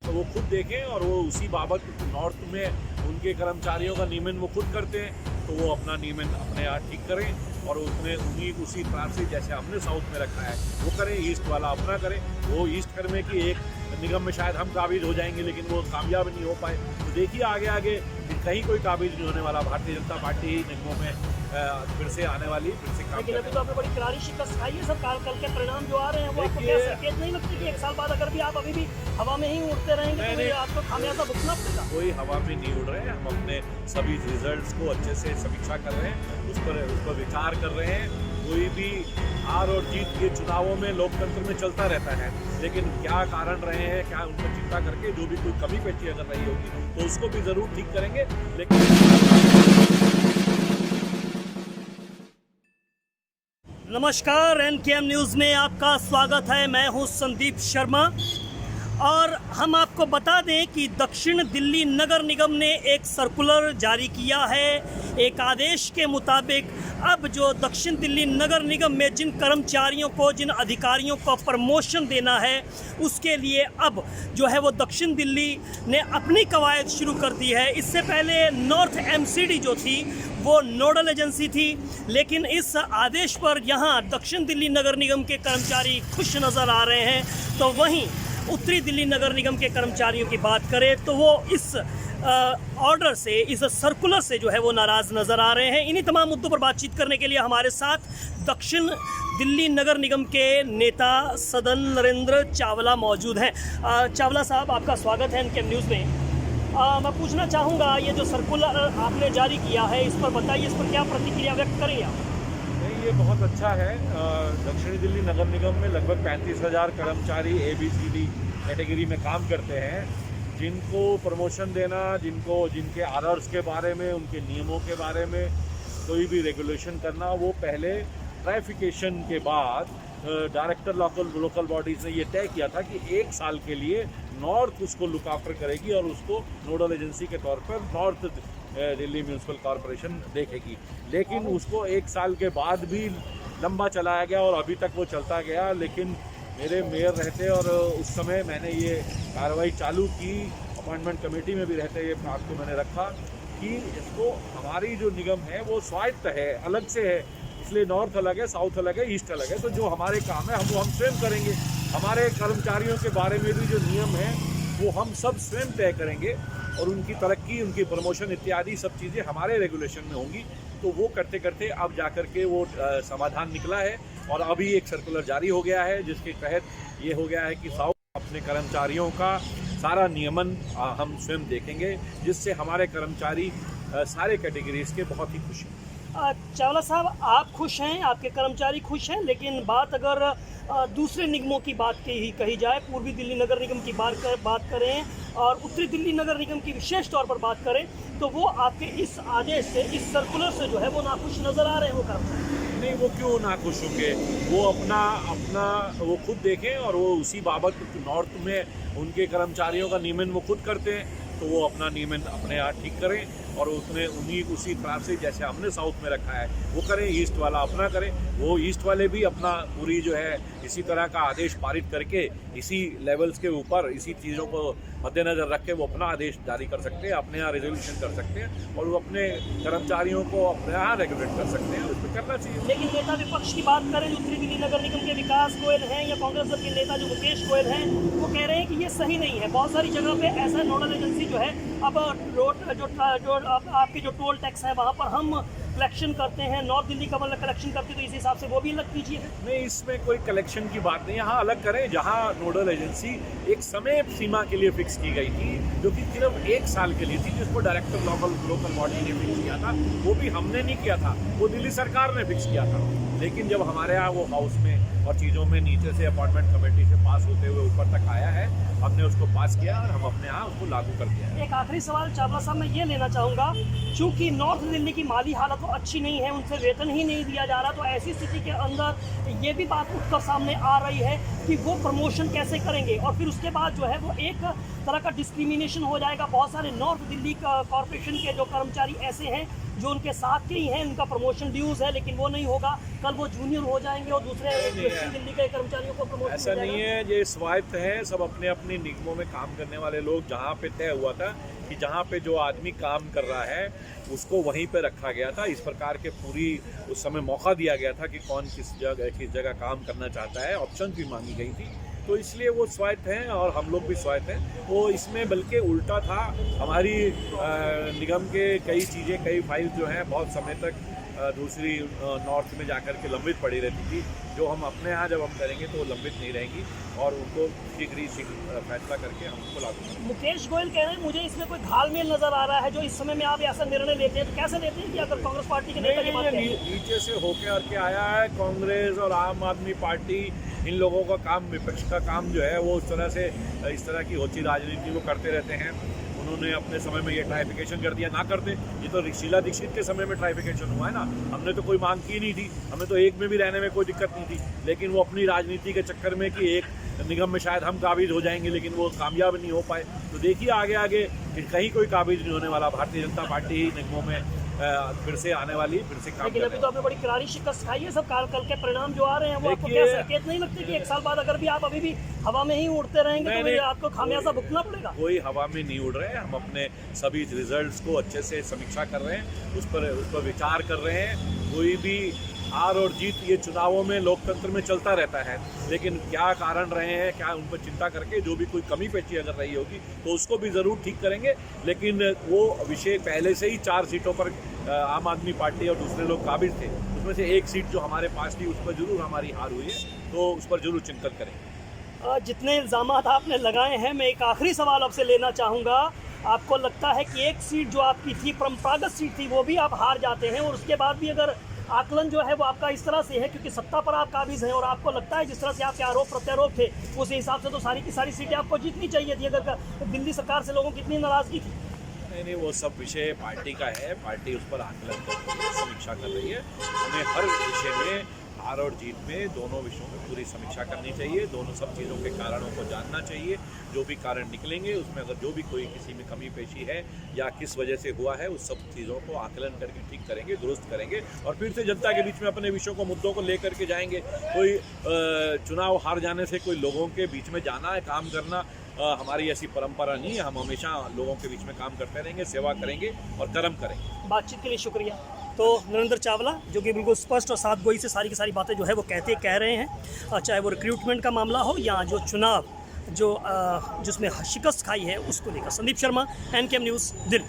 तो वो खुद देखें और वो उसी बाबत नॉर्थ में उनके कर्मचारियों का नियमन वो खुद करते हैं, तो वो अपना नियमन अपने यहाँ ठीक करें और उसमें उसी तरह से जैसे हमने साउथ में रखा है वो करें, ईस्ट वाला अपना करें। वो ईस्ट करने की एक निगम में शायद हम काबिज हो जाएंगे, लेकिन वो कामयाब नहीं हो पाए। तो देखिए आगे आगे कहीं कोई काबिज नहीं होने वाला। भारतीय जनता पार्टी ही निगमों में फिर से आने वाली, फिर से काम। लेकिन अभी तो आपने बड़ी करारी शिकस्त खाई है सरकार। कल के परिणाम जो आ रहे हैं वो आपको क्या संकेत नहीं लगती कि 1 साल बाद अगर भी आप अभी भी हवा में ही उड़ते रहेंगे तो आपको खामियाजा भुगतना पड़ेगा? कोई हवा में नहीं उड़ रहे हैं, हम अपने सभी रिजल्ट्स को अच्छे से समीक्षा कर रहे हैं, उस पर विचार कर रहे हैं। कोई भी हार और जीत के चुनावों में लोकतंत्र में चलता रहता है, लेकिन क्या कारण रहे हैं, क्या उन पर चिंता करके जो भी कोई कमी पेशी अगर रही होगी तो उसको भी जरूर ठीक करेंगे। नमस्कार, एनकेएम न्यूज़ में आपका स्वागत है। मैं हूं संदीप शर्मा और हम आपको बता दें कि दक्षिण दिल्ली नगर निगम ने एक सर्कुलर जारी किया है। एक आदेश के मुताबिक अब जो दक्षिण दिल्ली नगर निगम में जिन कर्मचारियों को, जिन अधिकारियों को प्रमोशन देना है, उसके लिए अब जो है वो दक्षिण दिल्ली ने अपनी कवायद शुरू कर दी है। इससे पहले नॉर्थ एमसीडी जो थी वो नोडल एजेंसी थी, लेकिन इस आदेश पर यहाँ दक्षिण दिल्ली नगर निगम के कर्मचारी खुश नज़र आ रहे हैं। तो वहीं उत्तरी दिल्ली नगर निगम के कर्मचारियों की बात करें तो वो इस ऑर्डर से, इस सर्कुलर से जो है वो नाराज़ नज़र आ रहे हैं। इन्हीं तमाम मुद्दों पर बातचीत करने के लिए हमारे साथ दक्षिण दिल्ली नगर निगम के नेता सदन नरेंद्र चावला मौजूद हैं। चावला साहब, आपका स्वागत है एनकेएम न्यूज़ में। मैं पूछना चाहूँगा, ये जो सर्कुलर आपने जारी किया है इस पर बताइए, इस पर क्या प्रतिक्रिया व्यक्त करें आप? नहीं, ये बहुत अच्छा है। दक्षिणी दिल्ली नगर निगम में लगभग 35,000 कर्मचारी ABCD कैटेगरी में काम करते हैं, जिनको प्रमोशन देना, जिनके आदर्श के बारे में, उनके नियमों के बारे में कोई भी रेगुलेशन करना, वो पहले ट्राइफिकेशन के बाद डायरेक्टर लोकल बॉडीज़ ने ये तय किया था कि 1 साल के लिए नॉर्थ उसको लुक आफ्टर करेगी और उसको नोडल एजेंसी के तौर पर नॉर्थ दिल्ली म्यूनसिपल कॉरपोरेशन देखेगी। लेकिन उसको 1 साल के बाद भी लंबा चलाया गया और अभी तक वो चलता गया। लेकिन मेरे मेयर रहते और उस समय मैंने ये कार्रवाई चालू की, अपॉइंटमेंट कमेटी में भी रहते ये बात को मैंने रखा कि इसको, हमारी जो निगम है वो स्वायत्त है, अलग से है, इसलिए नॉर्थ अलग है, साउथ अलग है, ईस्ट अलग है। तो जो हमारे काम है हम स्वयं करेंगे। हमारे कर्मचारियों के बारे में भी जो नियम है वो हम सब स्वयं तय करेंगे और उनकी तरक्की, उनकी प्रमोशन इत्यादि सब चीज़ें हमारे रेगुलेशन में होंगी। तो वो करते करते अब जाकर के वो समाधान निकला है और अभी एक सर्कुलर जारी हो गया है, जिसके तहत ये हो गया है कि साउथ अपने कर्मचारियों का सारा नियमन हम स्वयं देखेंगे, जिससे हमारे कर्मचारी सारे कैटेगरीज के बहुत ही खुश हैं। चावला साहब, आप खुश हैं, आपके कर्मचारी खुश हैं, लेकिन बात अगर दूसरे निगमों की बात कही जाए, पूर्वी दिल्ली नगर निगम की बात करें और उत्तरी दिल्ली नगर निगम की विशेष तौर पर बात करें, तो वो आपके इस आदेश से, इस सर्कुलर से जो है वो नाखुश नज़र आ रहे हैं वो कर्मचारी। नहीं, वो क्यों नाखुश होंगे? वो अपना वो खुद देखें और वो उसी बाबत नॉर्थ में उनके कर्मचारियों का नियमन वो खुद करते हैं, तो वो अपना नियमन अपने यहाँ ठीक करें और उसमें उसी तरह से जैसे हमने साउथ में रखा है वो करें, ईस्ट वाला अपना करें। वो ईस्ट वाले भी अपना पूरी जो है इसी तरह का आदेश पारित करके इसी लेवल्स के ऊपर, इसी चीज़ों को मद्देनजर रख के वो अपना आदेश जारी कर सकते हैं, अपने यहाँ रेजोल्यूशन कर सकते हैं और वो अपने कर्मचारियों को अपने यहाँ रेगुलेट कर सकते हैं। उसमें करना चाहिए। लेकिन नेता विपक्ष की बात करें, उत्तरी दिल्ली नगर निगम के विकास गोयल हैं या कांग्रेस दल के नेता जो मुकेश गोयल हैं, वो कह रहे हैं कि ये सही नहीं है। बहुत सारी जगह पे ऐसा नोडल एजेंसी जो है, अब रोड जो आपके जो टोल टैक्स है वहाँ पर हम कलेक्शन करते हैं, नॉर्थ दिल्ली का मतलब कलेक्शन करते, तो इस हिसाब से वो भी अलग कीजिए। नहीं, इसमें कोई कलेक्शन की बात नहीं, यहाँ अलग करें। जहाँ नोडल एजेंसी एक समय सीमा के लिए फिक्स की गई थी, जो कि सिर्फ 1 साल के लिए थी, जिसको डायरेक्टर लोकल बॉडी ने फिक्स किया था, वो भी हमने नहीं किया था, वो दिल्ली सरकार ने फिक्स किया था। लेकिन जब हमारे यहाँ वो हाउस में और चीज़ों में नीचे से अपॉइंटमेंट कमेटी से पास होते हुए ऊपर तक आया है, हमने उसको पास किया और हम अपने यहाँ उसको लागू कर दिया है। एक आखिरी सवाल चावला साहब, मैं ये लेना चाहूँगा, चूँकि नॉर्थ दिल्ली की माली हालत तो अच्छी नहीं है, उनसे वेतन ही नहीं दिया जा रहा, तो ऐसी स्थिति के अंदर ये भी बात उठकर सामने आ रही है कि वो प्रमोशन कैसे करेंगे और फिर उसके बाद जो है वो एक तरह का डिस्क्रिमिनेशन हो जाएगा। बहुत सारे नॉर्थ दिल्ली कॉरपोरेशन के जो कर्मचारी ऐसे हैं जो उनके साथ के ही हैं, उनका प्रमोशन ड्यूज़ है, लेकिन वो नहीं होगा। कल वो जूनियर हो जाएंगे और दूसरे दक्षिण दिल्ली के कर्मचारियों को प्रमोशन ऐसा नहीं है, ये स्वायत्त है। सब अपने अपने निगमों में काम करने वाले लोग, जहाँ पे तय हुआ था कि जहाँ पे जो आदमी काम कर रहा है उसको वहीं पे रखा गया था। इस प्रकार के पूरी उस समय मौका दिया गया था कि कौन किस जगह काम करना चाहता है, ऑप्शन भी मांगी गई थी, तो इसलिए वो स्वायत्त हैं और हम लोग भी स्वायत्त हैं। वो इसमें बल्कि उल्टा था, हमारी निगम के कई चीज़ें, कई फाइल जो हैं बहुत समय तक दूसरी नॉर्थ में जाकर के लंबित पड़ी रहती थी, जो हम अपने यहाँ जब हम करेंगे तो वो लंबित नहीं रहेंगी और उनको शीघ्र फैसला करके हम उनको लागू करेंगे। मुकेश गोयल कह रहे हैं मुझे इसमें कोई घालमेल नजर आ रहा है जो इस समय में आप ऐसा निर्णय लेते हैं, तो कैसे लेते हैं कि अगर कांग्रेस पार्टी के नेता की बात करें? नीचे से होके आके आया है। कांग्रेस और आम आदमी पार्टी, इन लोगों का काम, विपक्ष का काम जो है वो उस तरह से इस तरह की होती राजनीति वो करते रहते हैं। उन्होंने अपने समय में ये ट्राइफिकेशन कर दिया, ना करते ये तो शीला दीक्षित के समय में ट्राइफिकेशन हुआ है ना। हमने तो कोई मांग की नहीं थी, हमें तो एक में भी रहने में कोई दिक्कत नहीं थी, लेकिन वो अपनी राजनीति के चक्कर में कि एक निगम में शायद हम काबिज हो जाएंगे, लेकिन वो कामयाब नहीं हो पाए। तो देखिए आगे आगे कहीं कोई काबिज नहीं होने वाला। भारतीय जनता पार्टी ही निगमों में फिर से आने वाली, फिर से काम। लेकिन अभी तो आपने बड़ी करारी शिकस्त खाई है। सब कल के परिणाम जो आ रहे हैं वो आपको क्या संकेत नहीं लगते कि एक साल बाद अगर भी आप अभी भी हवा में ही उड़ते रहेंगे तो फिर आपको खामियाजा भुगतना पड़ेगा? कोई हवा में नहीं उड़ रहे हैं, हम अपने सभी रिजल्ट्स को अच्छे से समीक्षा कर रहे हैं, उस पर विचार कर रहे हैं। कोई भी हार और जीत ये चुनावों में लोकतंत्र में चलता रहता है, लेकिन क्या कारण रहे हैं, क्या उन पर चिंता करके जो भी कोई कमी पेशी अगर रही होगी तो उसको भी ज़रूर ठीक करेंगे। लेकिन वो विषय पहले से ही 4 सीटों पर आम आदमी पार्टी और दूसरे लोग काबिज थे, उसमें से एक सीट जो हमारे पास थी उस पर जरूर हमारी हार हुई है, तो उस पर जरूर चिंतन करेंगे। जितने इल्ज़ाम आपने लगाए हैं, मैं एक आखिरी सवाल आपसे लेना चाहूँगा। आपको लगता है कि एक सीट जो आपकी थी, परंपरागत सीट थी, वो भी आप हार जाते हैं और उसके बाद भी अगर आकलन जो है वो आपका इस तरह से है क्योंकि सत्ता पर आप काबिज हैं और आपको लगता है जिस तरह से आपके आरोप प्रत्यारोप थे उस हिसाब से तो सारी की सारी सीटें आपको जीतनी चाहिए थी, अगर दिल्ली सरकार से लोगों की इतनी नाराज़गी थी? नहीं, वो सब विषय पार्टी का है, पार्टी उस पर आकलन कर रही है, समीक्षा कर रही है। हमें हर विषय में, हार और जीत में, दोनों विषयों में पूरी समीक्षा करनी चाहिए, दोनों सब चीज़ों के कारणों को जानना चाहिए। जो भी कारण निकलेंगे उसमें अगर जो भी कोई किसी में कमी पेशी है या किस वजह से हुआ है, उस सब चीज़ों को आकलन करके ठीक करेंगे, दुरुस्त करेंगे और फिर से जनता के बीच में अपने विषयों को, मुद्दों को लेकर के जाएंगे। कोई चुनाव हार जाने से कोई लोगों के बीच में जाना है, काम करना हमारी ऐसी परंपरा नहीं है। हम हमेशा लोगों के बीच में काम करते रहेंगे, सेवा करेंगे और कर्म करेंगे। बातचीत के लिए शुक्रिया। तो नरेंद्र चावला जो कि बिल्कुल स्पष्ट और साफगोई से सारी की सारी बातें जो है वो कह रहे हैं, चाहे वो रिक्रूटमेंट का मामला हो या जो चुनाव जिसमें शिकस्त खाई है उसको लेकर। Sandeep Sharma, NKM news, Delhi.